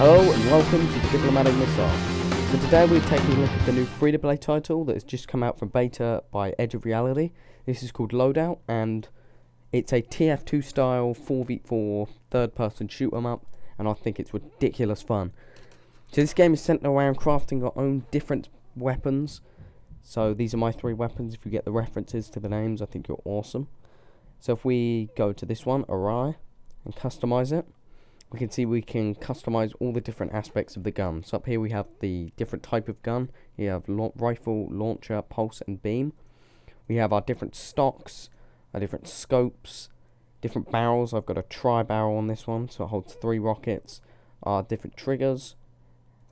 Hello and welcome to the Diplomatic Missile. So today we're taking a look at the new free-to-play title that has just come out from beta by Edge of Reality. This is called Loadout and it's a TF2 style 4v4 third-person shoot 'em up, and I think it's ridiculous fun. So this game is centered around crafting our own different weapons. So these are my 3 weapons. If you get the references to the names, I think you're awesome. So if we go to this one, Awry, and customize it, we can see we can customize all the different aspects of the gun. So up here we have the different type of gun. You have rifle, launcher, pulse and beam. We have our different stocks, our different scopes, different barrels. I've got a tri-barrel on this one, so it holds 3 rockets. Our different triggers.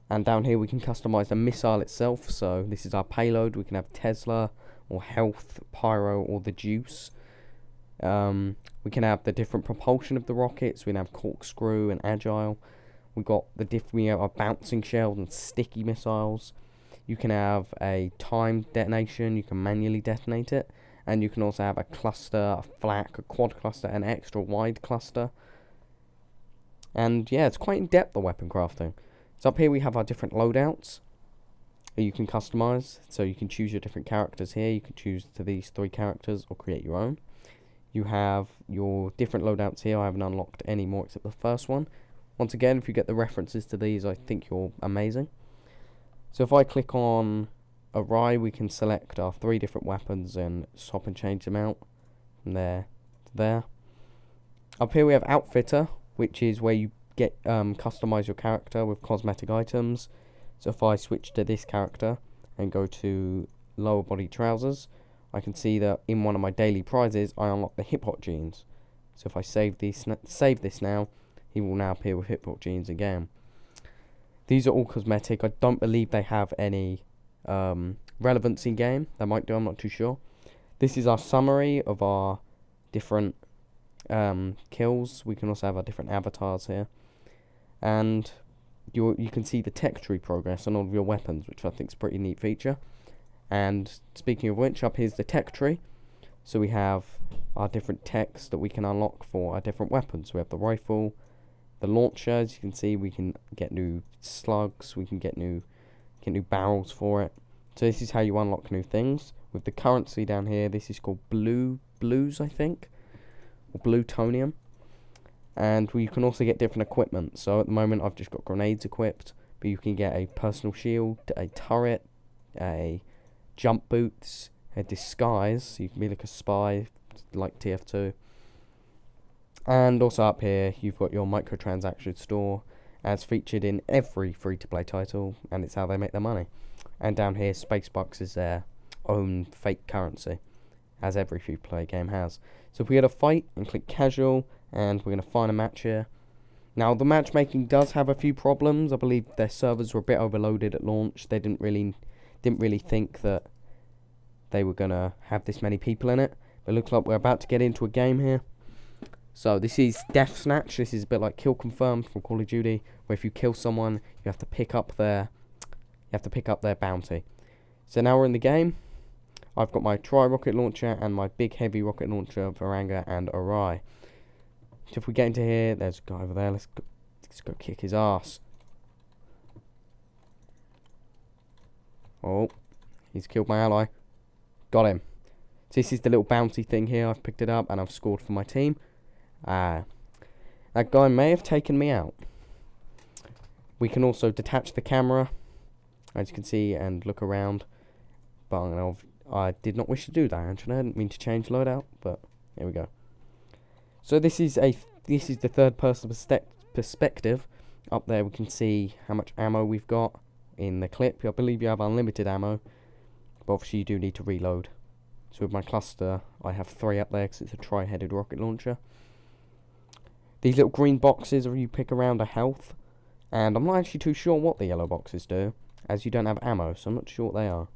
And down here we can customize the missile itself. So this is our payload. We can have Tesla or health, pyro or the juice. We can have the different propulsion of the rockets. We can have corkscrew and agile. We have our bouncing shells and sticky missiles. You can have a timed detonation. You can manually detonate it, and you can also have a cluster, a flak, a quad cluster, an extra wide cluster. And yeah, it's quite in depth, the weapon crafting. So up here we have our different loadouts that you can customize. So you can choose your different characters here. You can choose to these 3 characters or create your own. You have your different loadouts here. I haven't unlocked any more except the first one. Once again, if you get the references to these, I think you're amazing. So if I click on Awry, we can select our 3 different weapons and swap and change them out from there to there. Up here we have Outfitter, which is where you get customize your character with cosmetic items. So if I switch to this character and go to lower body trousers, I can see that in one of my daily prizes I unlock the hip hop jeans. So if I save this now, he will now appear with hip hop jeans again. These are all cosmetic. I don't believe they have any relevance in game. They might do, I'm not too sure. This is our summary of our different kills. We can also have our different avatars here, and you can see the tech tree progress on all of your weapons, which I think is a pretty neat feature. And speaking of which, up here's the tech tree. So we have our different techs that we can unlock for our different weapons. We have the rifle, the launcher. As you can see, we can get new slugs. We can get new barrels for it. So this is how you unlock new things. With the currency down here, this is called blues, I think, or plutonium. And you can also get different equipment. So at the moment, I've just got grenades equipped, but you can get a personal shield, a turret, a jump boots, a disguise, so you can be like a spy, like TF2. And also up here, you've got your microtransaction store, as featured in every free-to-play title, and it's how they make their money. And down here, Spacebucks is their own fake currency, as every free-to-play game has. So if we go to fight and click casual, and we're going to find a match here. Now the matchmaking does have a few problems. I believe their servers were a bit overloaded at launch. They didn't really think that they were gonna have this many people in it. But it looks like we're about to get into a game here. So this is Death Snatch. This is a bit like Kill Confirmed from Call of Duty, where if you kill someone, you have to pick up their bounty. So now we're in the game. I've got my tri-rocket launcher and my big heavy rocket launcher, Varanga and Awry. So if we get into here, there's a guy over there. Let's go kick his ass. Oh, he's killed my ally. Got him. So this is the little bounty thing here. I've picked it up and I've scored for my team. That guy may have taken me out. We can also detach the camera, as you can see, and look around. But I did not wish to do that, actually. I didn't mean to change loadout, but here we go. So this is the third person perspective. Up there we can see how much ammo we've got in the clip. I believe you have unlimited ammo, but obviously you do need to reload. So with my cluster, I have 3 up there because it's a tri-headed rocket launcher. These little green boxes you pick around are health, and I'm not actually too sure what the yellow boxes do, as you don't have ammo, so I'm not sure what they are.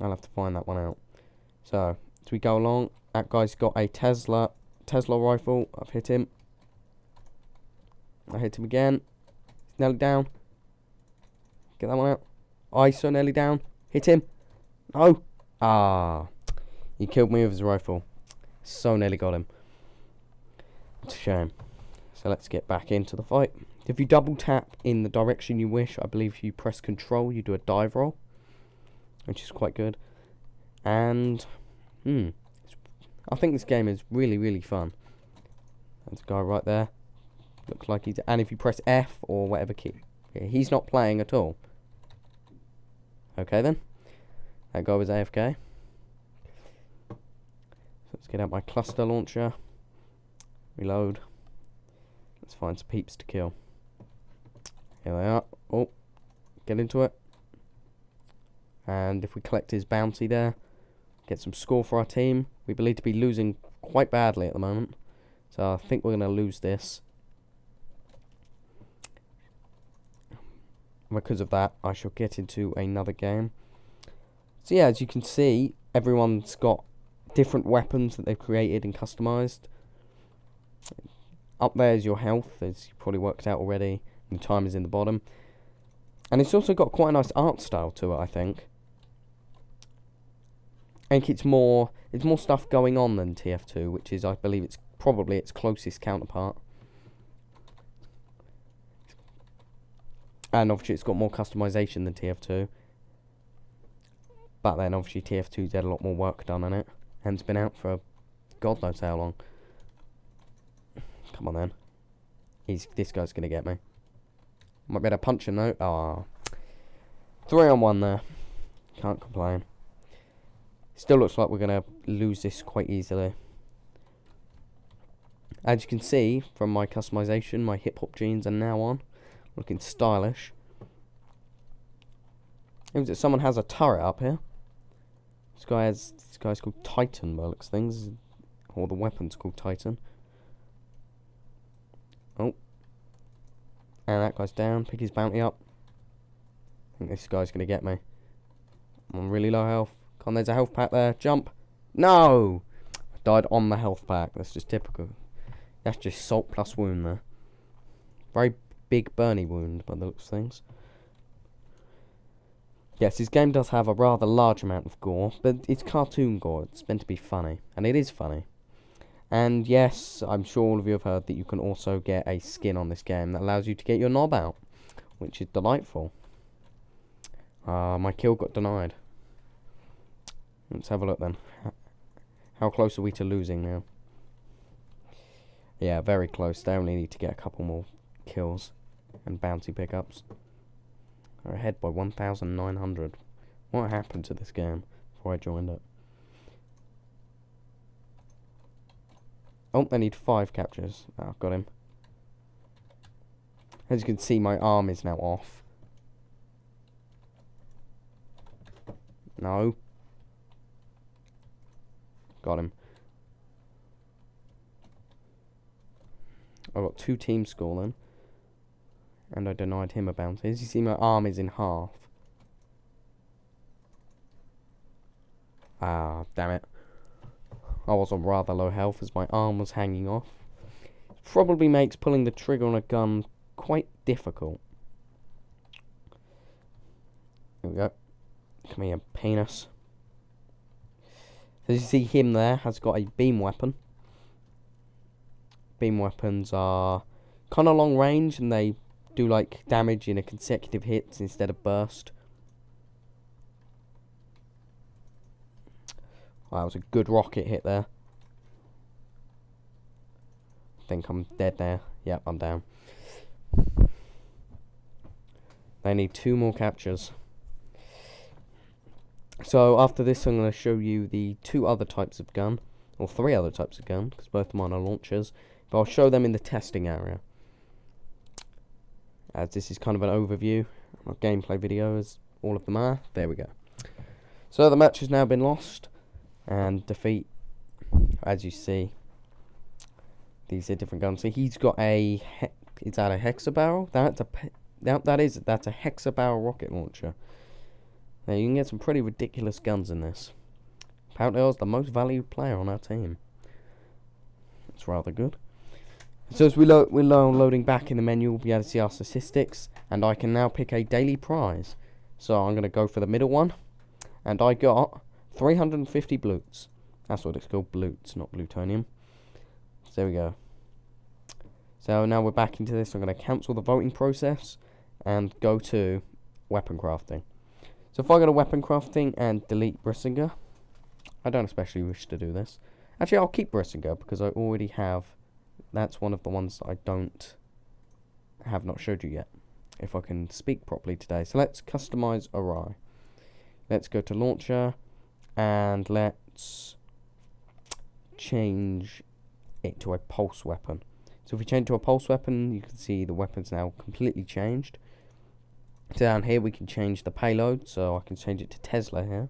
I'll have to find that one out. So as we go along, that guy's got a Tesla rifle. I've hit him. I hit him again. He's nearly down. Get that one out. ISO nearly down. Hit him. No. He killed me with his rifle. So nearly got him. It's a shame. So let's get back into the fight. If you double tap in the direction you wish, I believe if you press control, you do a dive roll, which is quite good. And, I think this game is really, really fun. There's a guy right there. Looks like he's... And if you press F or whatever key... Yeah, he's not playing at all. Okay then. That guy was AFK. So let's get out my cluster launcher. Reload. Let's find some peeps to kill. Here they are. Oh. Get into it. And if we collect his bounty there, get some score for our team. We believe to be losing quite badly at the moment. So I think we're going to lose this. Because of that, I shall get into another game. So yeah, as you can see, everyone's got different weapons that they've created and customized. Up there is your health, as you probably worked out already. And time is in the bottom. And it's also got quite a nice art style to it, I think. I think it's more stuff going on than TF2, which is, I believe, it's probably its closest counterpart. And obviously it's got more customization than TF2. But then obviously TF2's had a lot more work done on it. And it's been out for God knows how long. Come on then. This guy's gonna get me. Might be able to punch him though. Ah. 3 on 1 there. Can't complain. Still looks like we're gonna lose this quite easily. As you can see from my customization, my hip hop jeans are now on. Looking stylish. Seems that someone has a turret up here. This guy's called Titan by looks things. Or the weapon's called Titan. Oh. And that guy's down. Pick his bounty up. I think this guy's gonna get me. I'm on really low health. Come on, there's a health pack there. Jump. No! I died on the health pack. That's just typical. That's just salt plus wound there. Very big burny wound by the looks of things. Yes, this game does have a rather large amount of gore, but it's cartoon gore. It's meant to be funny, and it is funny. And yes, I'm sure all of you have heard that you can also get a skin on this game that allows you to get your knob out, which is delightful. My kill got denied. Let's have a look then. How close are we to losing now? Yeah, very close. They only need to get a couple more kills and bounty pickups. They're ahead by 1,900. What happened to this game before I joined it? Oh, they need 5 captures. Oh, got him. As you can see, my arm is now off. No. Got him. I got 2 team score then. And I denied him a bounty. As you see, my arm is in half. Ah, damn it. I was on rather low health as my arm was hanging off. Probably makes pulling the trigger on a gun quite difficult. Here we go. Come here, penis. As you see, him there has got a beam weapon. Beam weapons are kind of long range and they do like damage in a consecutive hits instead of burst. Wow, that was a good rocket hit there. I think I'm dead now. Yep, I'm down. They need 2 more captures. So after this I'm going to show you the 2 other types of gun. Or 3 other types of gun, because both of mine are launchers. But I'll show them in the testing area. As this is kind of an overview. My gameplay video, as all of them are. There we go. So the match has now been lost. And defeat, as you see. These are different guns. So he's got a... Is that a hexabarrel? That's a hexabarrel rocket launcher. Now you can get some pretty ridiculous guns in this. Apparently I was the most valued player on our team. That's rather good. So as we're loading back in the menu, we'll be able to see our statistics. And I can now pick a daily prize. So I'm going to go for the middle one. And I got 350 blutes. That's what it's called, blutes, not plutonium. So there we go. So now we're back into this. I'm going to cancel the voting process and go to weapon crafting. So if I go to weapon crafting and delete Brissinger, I don't especially wish to do this. Actually, I'll keep Brissinger because I already have. That's one of the ones that I have not showed you yet. If I can speak properly today. So let's customize Arai. Let's go to launcher and let's change it to a pulse weapon. So if we change to a pulse weapon, you can see the weapon's now completely changed. Down here we can change the payload, so I can change it to Tesla here.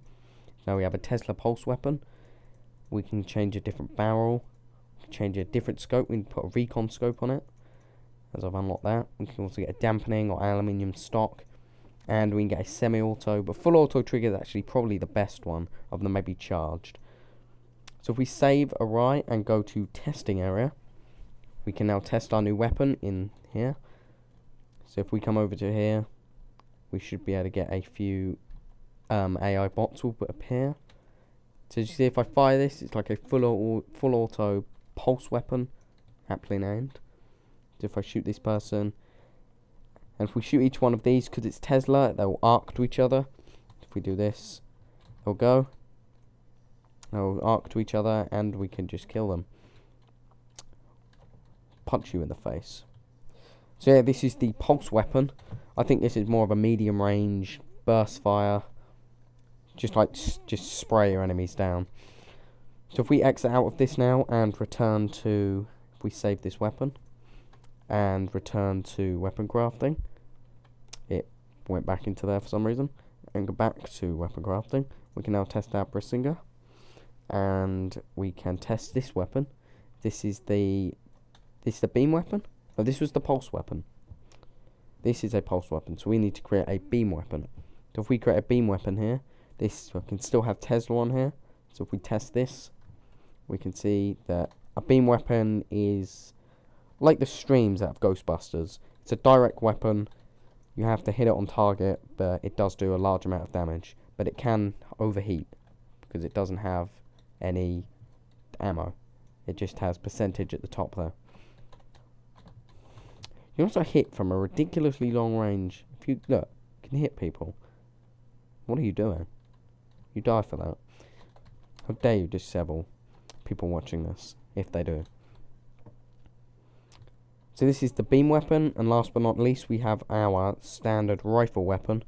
Now we have a Tesla pulse weapon. We can change a different barrel, we can change a different scope, we can put a recon scope on it, as I've unlocked that. We can also get a dampening or aluminium stock, and we can get a semi-auto, but full auto trigger is actually probably the best one, other than maybe charged. So if we save Arai and go to testing area, we can now test our new weapon in here. So if we come over to here, we should be able to get a few AI bots will appear. So as you see, if I fire this, it's like a full auto pulse weapon, aptly named. So if I shoot this person, and if we shoot each one of these, because it's Tesla, they'll arc to each other. If we do this, they'll go. They'll arc to each other, and we can just kill them. Punch you in the face. So yeah, this is the pulse weapon. I think this is more of a medium range burst fire, just spray your enemies down. So if we exit out of this now and return to, if we save this weapon and return to weapon crafting, it went back into there for some reason, and go back to weapon crafting. We can now test out Brissinger, and we can test this weapon. This is the beam weapon. Oh, this was the pulse weapon. This is a pulse weapon, so we need to create a beam weapon. So if we create a beam weapon here, this can still have Tesla on here. So if we test this, we can see that a beam weapon is like the streams out of Ghostbusters. It's a direct weapon. You have to hit it on target, but it does do a large amount of damage. But it can overheat because it doesn't have any ammo. It just has percentage at the top there. You also hit from a ridiculously long range. If you look, you can hit people. What are you doing? You die for that. How dare you disable people watching this, if they do. So this is the beam weapon, and last but not least, we have our standard rifle weapon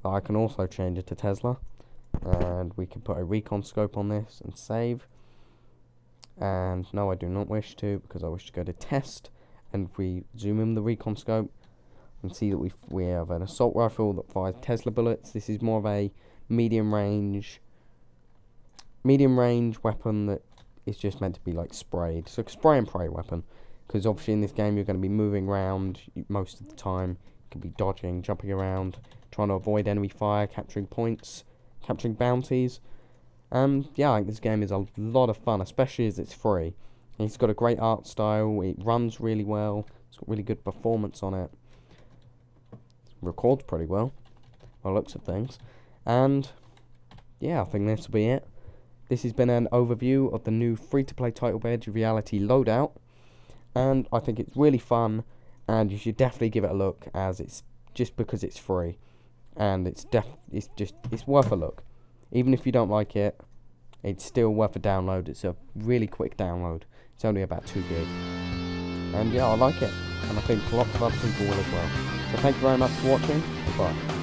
that I can also change it to Tesla. And we can put a recon scope on this and save. And no, I do not wish to, because I wish to go to test. And if we zoom in the recon scope and see that we have an assault rifle that fires Tesla bullets. This is more of a medium range weapon that is just meant to be like sprayed. So spray and pray weapon, because obviously in this game you're going to be moving around most of the time. You can be dodging, jumping around, trying to avoid enemy fire, capturing points, capturing bounties. Yeah, I think this game is a lot of fun, especially as it's free. And it's got a great art style, it runs really well, it's got really good performance on it. Records pretty well, by the looks of things. And yeah, I think this will be it. This has been an overview of the new free-to-play title-based reality Loadout. And I think it's really fun, and you should definitely give it a look, as it's just because it's free. And it's worth a look. Even if you don't like it, it's still worth a download. It's a really quick download. It's only about 2 gig. And yeah, I like it. And I think lots of other people will as well. So thank you very much for watching. Goodbye.